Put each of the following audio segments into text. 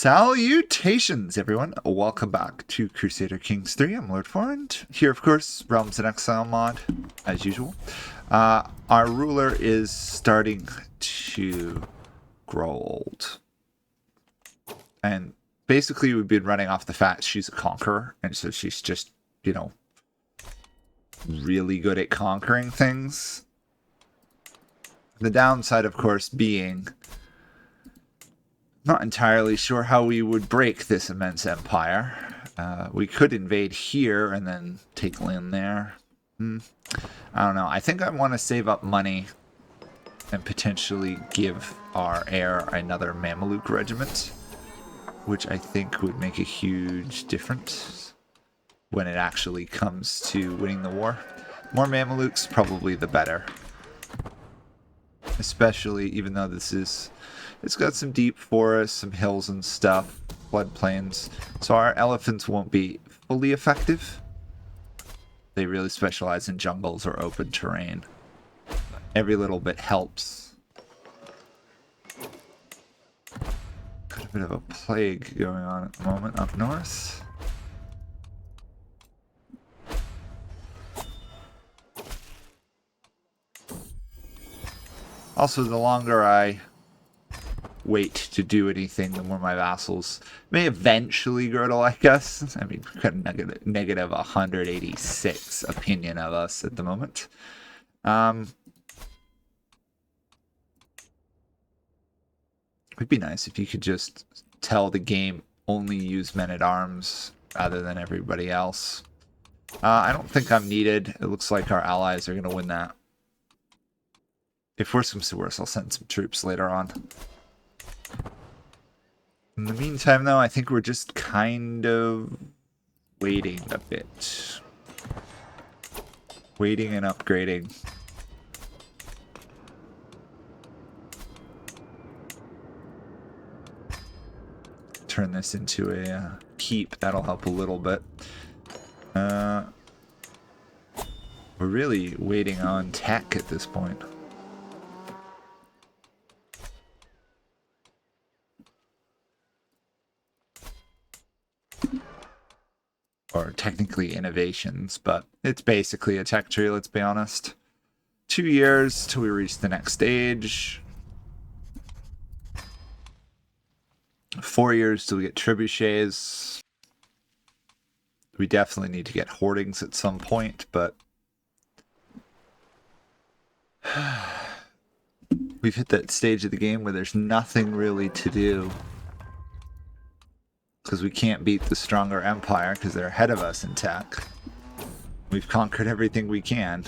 Salutations, everyone. Welcome back to Crusader Kings 3. I'm Lord Forend. Here, of course, Realms in Exile mod, as usual. Our ruler is starting to grow old. And basically, we've been running off the fact she's a conqueror. And so she's just, you know, really good at conquering things. The downside, of course, being... not entirely sure how we would break this immense empire. We could invade here and then take land there. I don't know. I think I want to save up money and potentially give our heir another Mameluke regiment, which I think would make a huge difference when it actually comes to winning the war. More Mamelukes, probably the better. Especially, even though this is... it's got some deep forests, some hills and stuff, floodplains. So our elephants won't be fully effective. They really specialize in jungles or open terrain. Every little bit helps. Got a bit of a plague going on at the moment up north. Also, the longer I wait to do anything, the more my vassals may eventually grow to like us. I mean, we've got a negative 186 opinion of us at the moment. It'd be nice if you could just tell the game only use men-at-arms rather than everybody else. I don't think I'm needed. It looks like our allies are going to win that. If worse comes to worse, I'll send some troops later on. In the meantime, though, I think we're just kind of waiting a bit. Waiting and upgrading. Turn this into a keep. That'll help a little bit. We're really waiting on tech at this point. Or technically innovations, but it's basically a tech tree, let's be honest. 2 years till we reach the next stage. 4 years till we get trebuchets. We definitely need to get hoardings at some point, but we've hit that stage of the game where there's nothing really to do. Because we can't beat the stronger empire because they're ahead of us in tech. We've conquered everything we can.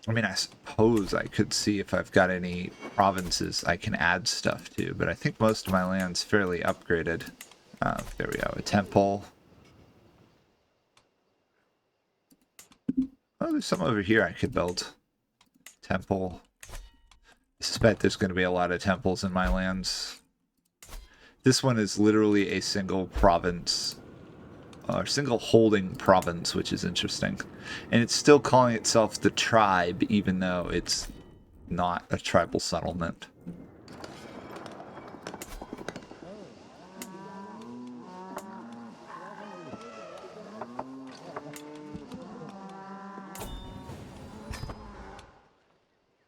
I mean, I suppose I could see if I've got any provinces I can add stuff to, but I think most of my land's fairly upgraded. There we go, a temple. Oh, there's some over here I could build. Temple. I suspect there's going to be a lot of temples in my lands. This one is literally a single province, or single holding province, which is interesting. And it's still calling itself the tribe, even though it's not a tribal settlement.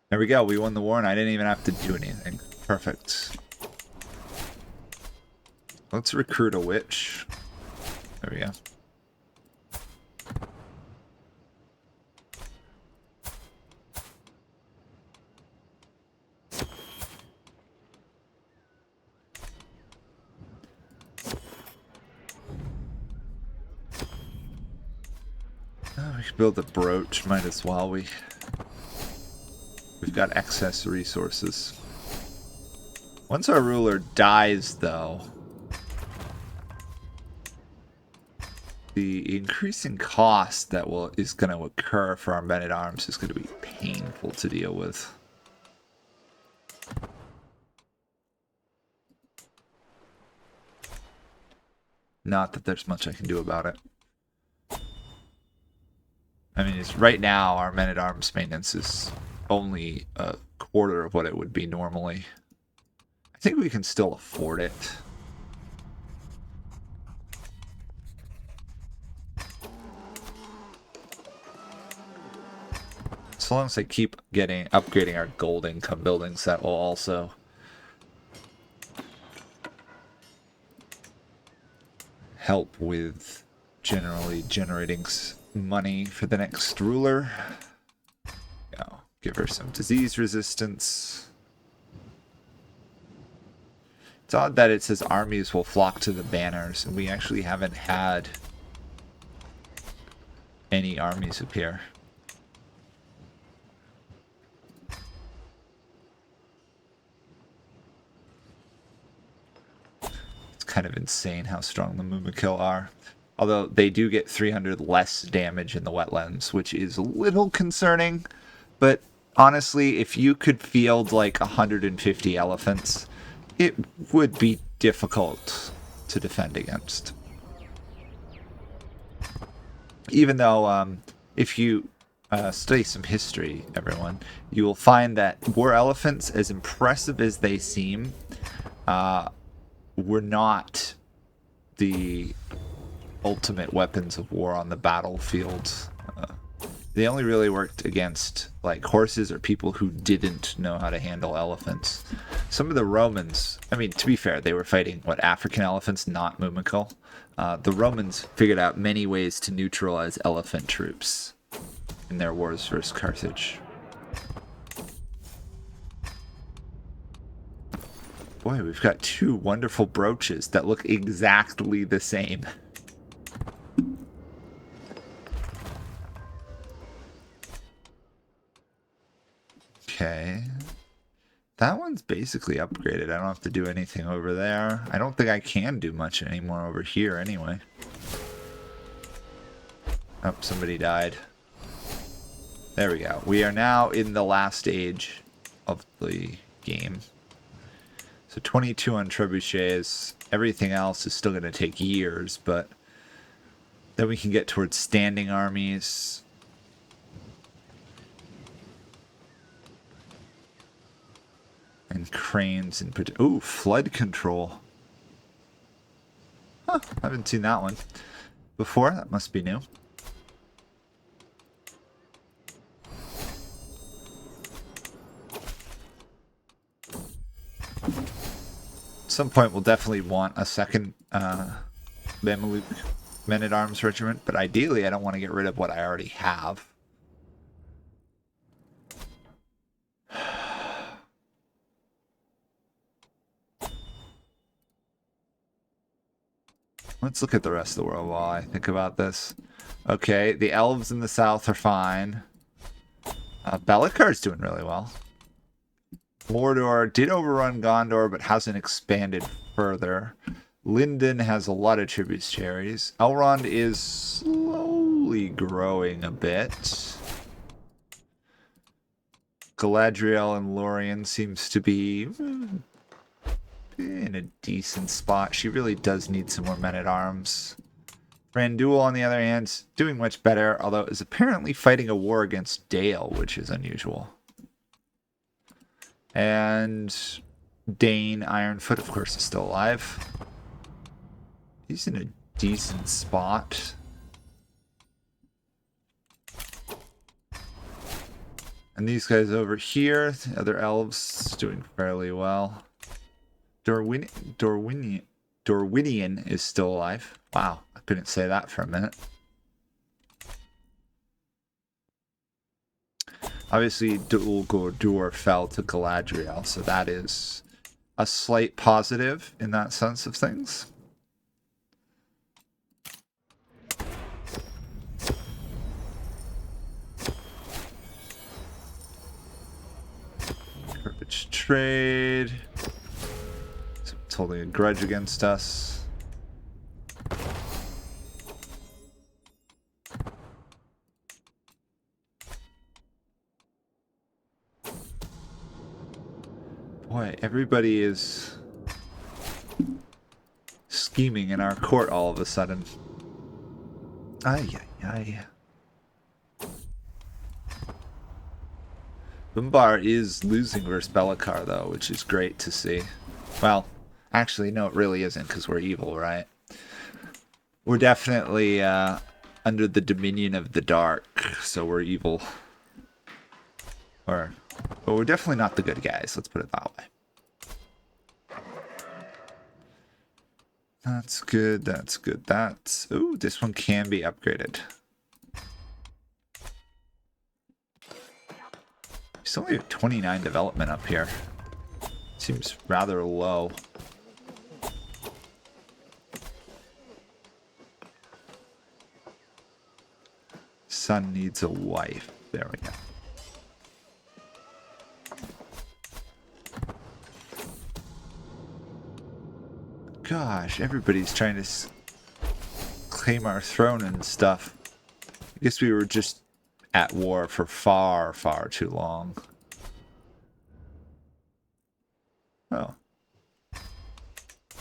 There we go, we won the war and I didn't even have to do anything. Perfect. Let's recruit a witch. There we go. Oh, we could build a brooch, might as well. We've got excess resources. Once our ruler dies, though, the increasing cost that is going to occur for our men-at-arms is going to be painful to deal with. Not that there's much I can do about it. I mean, right now our men-at-arms maintenance is only a quarter of what it would be normally. I think we can still afford it. As long as I keep upgrading our gold income buildings, that will also help with generally generating money for the next ruler. Give her some disease resistance. It's odd that it says armies will flock to the banners, and we actually haven't had any armies appear. It's kind of insane how strong the Mumakil are. Although they do get 300 less damage in the wetlands, which is a little concerning. But honestly, if you could field like 150 elephants, it would be difficult to defend against. Even though if you study some history, everyone, you will find that war elephants, as impressive as they seem, were not the ultimate weapons of war on the battlefield. They only really worked against like horses or people who didn't know how to handle elephants. Some of the Romans, I mean, to be fair, they were fighting African elephants, not Mumakil. The Romans figured out many ways to neutralize elephant troops in their wars versus Carthage. Boy, we've got two wonderful brooches that look exactly the same. Okay. That one's basically upgraded. I don't have to do anything over there. I don't think I can do much anymore over here anyway. Oh, somebody died. There we go. We are now in the last stage of the game. So 22 on trebuchets. Everything else is still going to take years, but then we can get towards standing armies. And cranes and ooh, flood control. Huh, I haven't seen that one before. That must be new. At some point we'll definitely want a second Mamluk men-at-arms regiment, but ideally I don't want to get rid of what I already have. Let's look at the rest of the world while I think about this. Okay, the elves in the south are fine. Belikar's doing really well. Mordor did overrun Gondor, but hasn't expanded further. Lindon has a lot of tributaries. Elrond is slowly growing a bit. Galadriel and Lorien seems to be in a decent spot. She really does need some more men-at-arms. Randul, on the other hand, doing much better, although is apparently fighting a war against Dale, which is unusual. And Dane Ironfoot, of course, is still alive. He's in a decent spot. And these guys over here, the other elves, doing fairly well. Dorwinian is still alive. Wow, I couldn't say that for a minute. Obviously, Dul Guldur fell to Galadriel, so that is a slight positive in that sense of things. Garbage trade. Someone's holding a grudge against us. Boy, everybody is scheming in our court all of a sudden. Ay, ay, ay. Bumbar is losing versus Belikar, though, which is great to see. Well, actually, no, it really isn't, because we're evil, right? We're definitely under the dominion of the dark, so we're evil. But we're definitely not the good guys, let's put it that way. That's good, that's good, that's... Ooh, this one can be upgraded. It's only 29 development up here. Seems rather low. Son needs a wife. There we go. Gosh, everybody's trying to claim our throne and stuff. I guess we were just at war for far, far too long. Oh.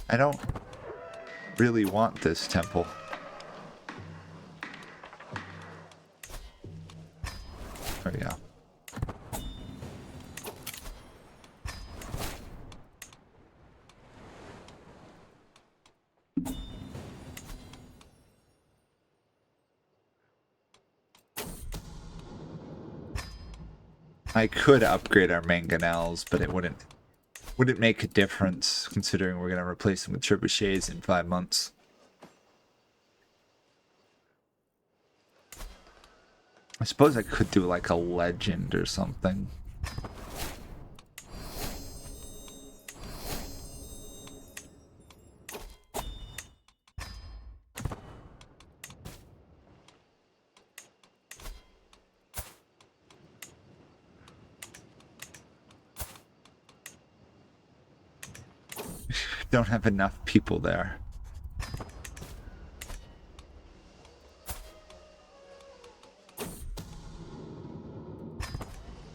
I don't really want this temple. There we go. I could upgrade our mangonels, but it wouldn't make a difference considering we're going to replace them with trebuchets in 5 months. I suppose I could do like a legend or something. Don't have enough people there.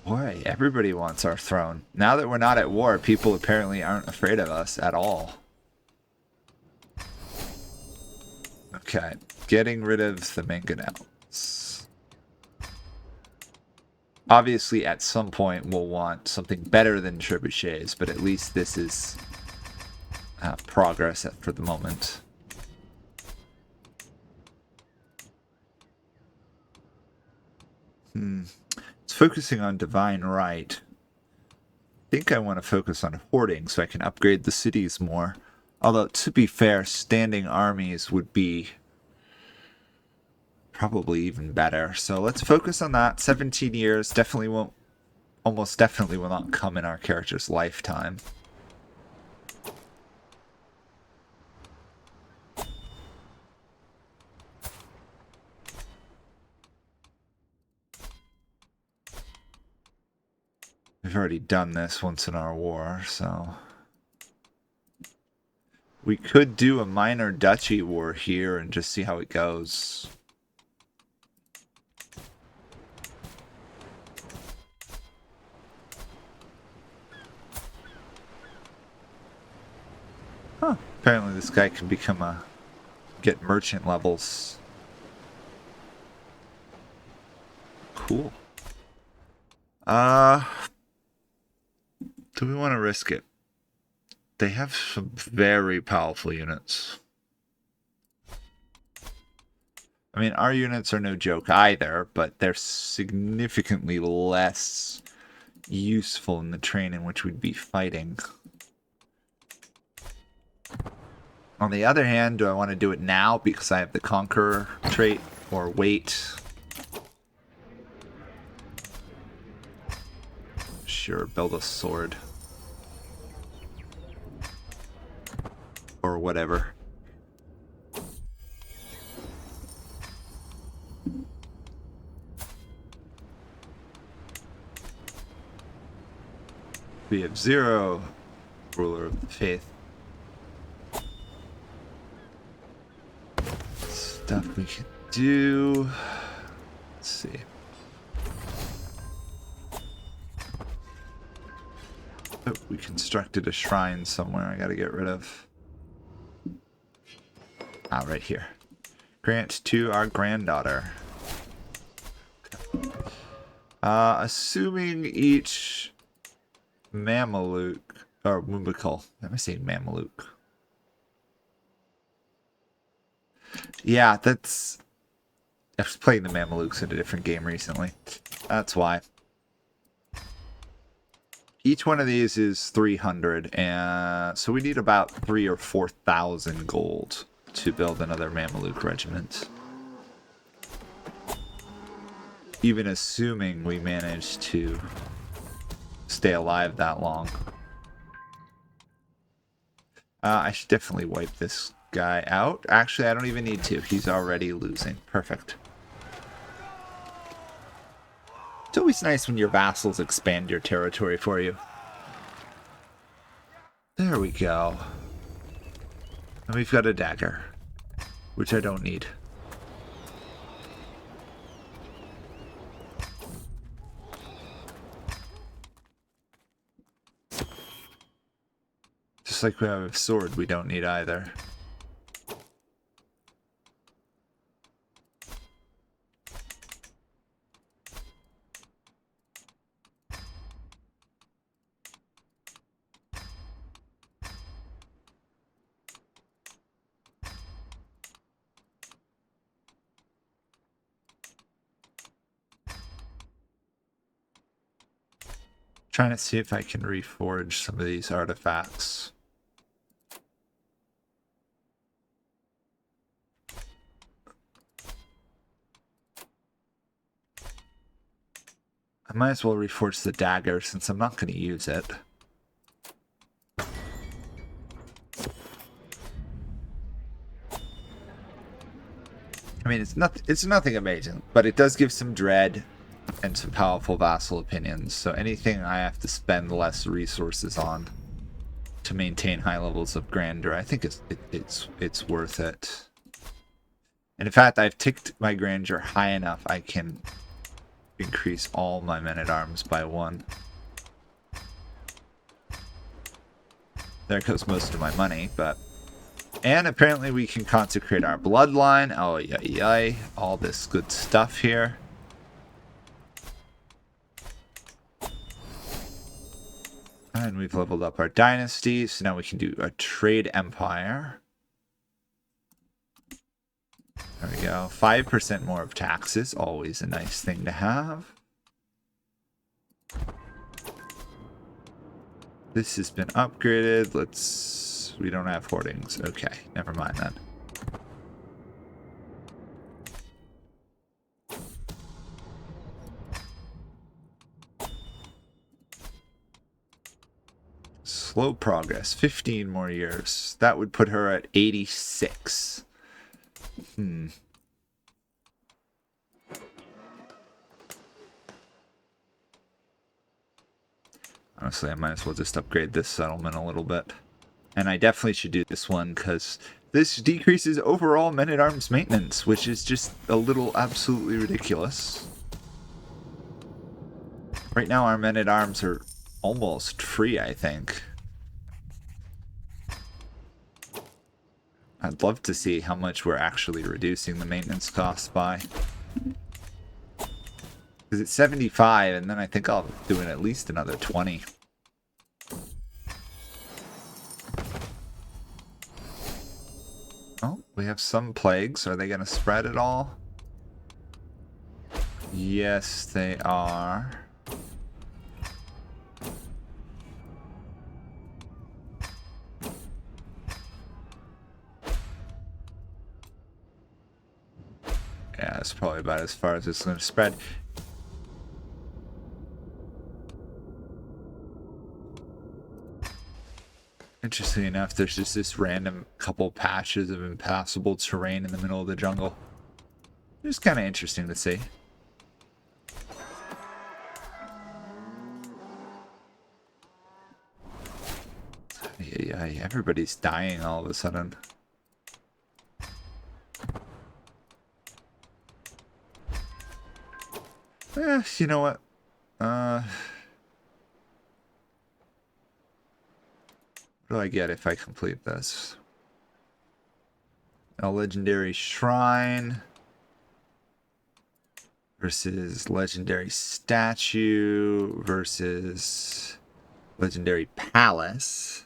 Boy, everybody wants our throne. Now that we're not at war, people apparently aren't afraid of us at all. Okay, getting rid of the mangonels. Obviously, at some point, we'll want something better than trebuchets, but at least this is progress for the moment. It's focusing on divine right. I think I want to focus on hoarding so I can upgrade the cities more. Although, to be fair, standing armies would be probably even better. So let's focus on that. 17 years definitely won't, almost definitely will not come in our character's lifetime. We've already done this once in our war, so... We could do a minor duchy war here and just see how it goes. Huh. Apparently this guy can become get merchant levels. Cool. Do we want to risk it? They have some very powerful units. I mean, our units are no joke either, but they're significantly less useful in the terrain in which we'd be fighting. On the other hand, do I want to do it now because I have the Conqueror trait, or wait? Sure, build a sword. Or whatever. We have 0 ruler of the faith. Stuff we can do. Let's see. Oh, we constructed a shrine somewhere I gotta get rid of. Ah, right here. Grant to our granddaughter. Assuming each Mameluke, or Mumbakal, am I saying Mameluke? Yeah, that's... I was playing the Mamelukes in a different game recently. That's why. Each one of these is 300, and so we need about 3,000 or 4,000 gold to build another Mameluke regiment. Even assuming we manage to stay alive that long. I should definitely wipe this guy out. Actually, I don't even need to. He's already losing. Perfect. It's always nice when your vassals expand your territory for you. There we go. And we've got a dagger, which I don't need. Just like we have a sword, we don't need either. Trying to see if I can reforge some of these artifacts. I might as well reforge the dagger since I'm not going to use it. I mean, it's nothing amazing, but it does give some dread and some powerful vassal opinions. So anything I have to spend less resources on to maintain high levels of grandeur, I think it's worth it. And in fact, I've ticked my grandeur high enough I can increase all my men-at-arms by 1. There goes most of my money, but... And apparently we can consecrate our bloodline. Oh, yay. All this good stuff here. And we've leveled up our dynasty, so now we can do a trade empire. There we go. 5% more of taxes, always a nice thing to have. This has been upgraded. We don't have hoardings. Okay, never mind then. Slow progress. 15 more years. That would put her at 86. Honestly, I might as well just upgrade this settlement a little bit. And I definitely should do this one because this decreases overall men-at-arms maintenance, which is just a little absolutely ridiculous. Right now our men-at-arms are almost free, I think. I'd love to see how much we're actually reducing the maintenance costs by. Because it's 75, and then I think I'll do it at least another 20. Oh, we have some plagues. Are they going to spread at all? Yes, they are. Yeah, that's probably about as far as it's going to spread. Interestingly enough, there's just this random couple patches of impassable terrain in the middle of the jungle. It's kind of interesting to see. Yeah, everybody's dying all of a sudden. You know what? What do I get if I complete this? A legendary shrine. versus legendary statue versus legendary palace.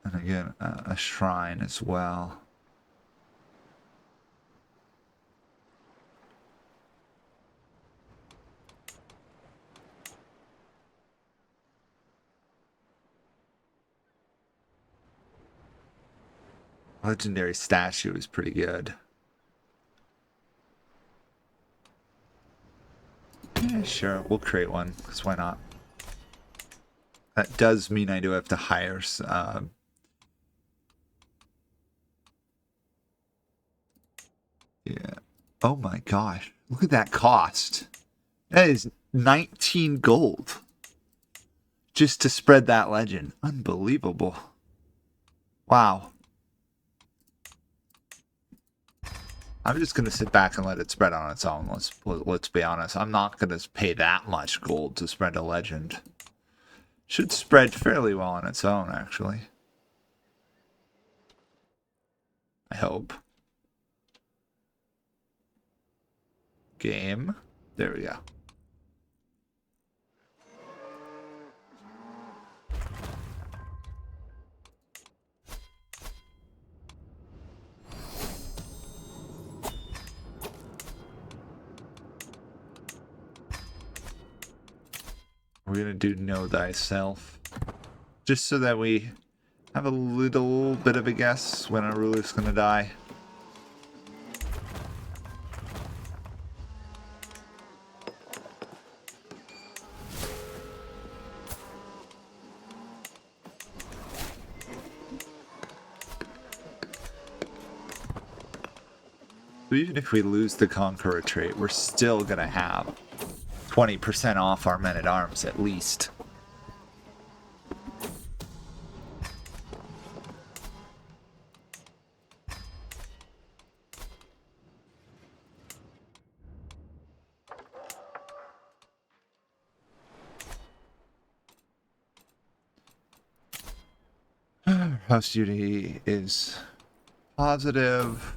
And again, a shrine as well. Legendary statue is pretty good. Yeah, sure, we'll create one, because why not? That does mean I do have to hire yeah. Oh my gosh, look at that cost. That is 19 gold. Just to spread that legend. Unbelievable. Wow. I'm just gonna sit back and let it spread on its own. Let's be honest. I'm not gonna pay that much gold to spread a legend. Should spread fairly well on its own, actually. I hope. Game. There we go. We're gonna do know thyself. Just so that we have a little bit of a guess when our ruler's gonna die. So even if we lose the Conqueror trait, we're still gonna have 20% off our men-at-arms at least. House duty is positive.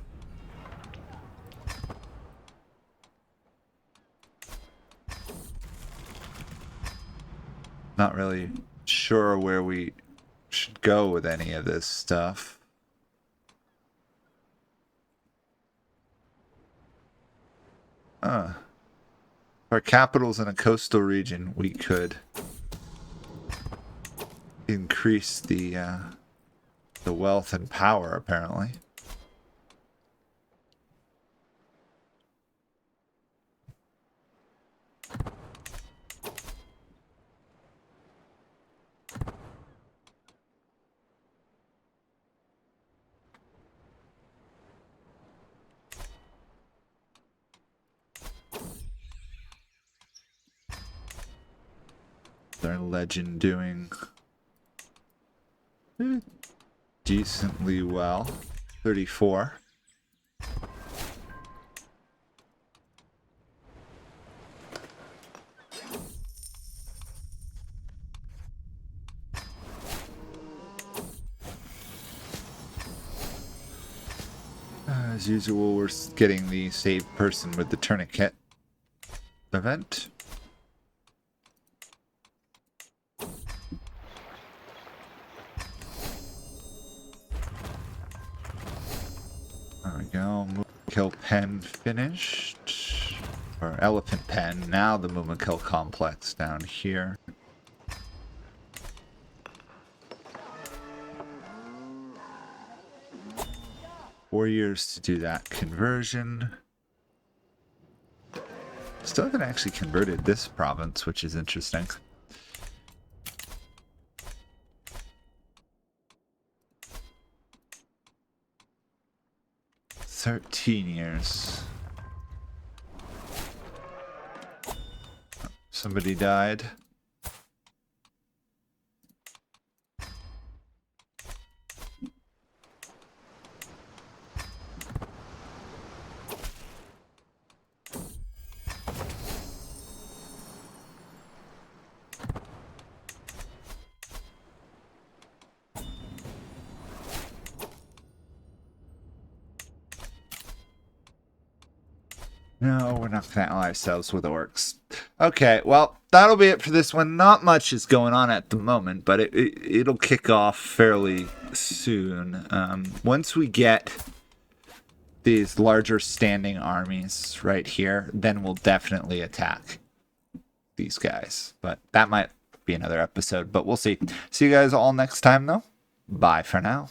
Not really sure where we should go with any of this stuff. Our capital's in a coastal region. We could increase the wealth and power, apparently. Our legend doing decently well. 34. As usual, we're getting the save person with the tourniquet event. There we go. Mumakill pen finished. Or elephant pen. Now the Mumakill complex down here. Four years to do that conversion. Still haven't actually converted this province, which is interesting. $13 Somebody died. No, we're not going to ally ourselves with orcs. Okay, well, that'll be it for this one. Not much is going on at the moment, but it'll kick off fairly soon. Once we get these larger standing armies right here, then we'll definitely attack these guys. But that might be another episode, but we'll see. See you guys all next time, though. Bye for now.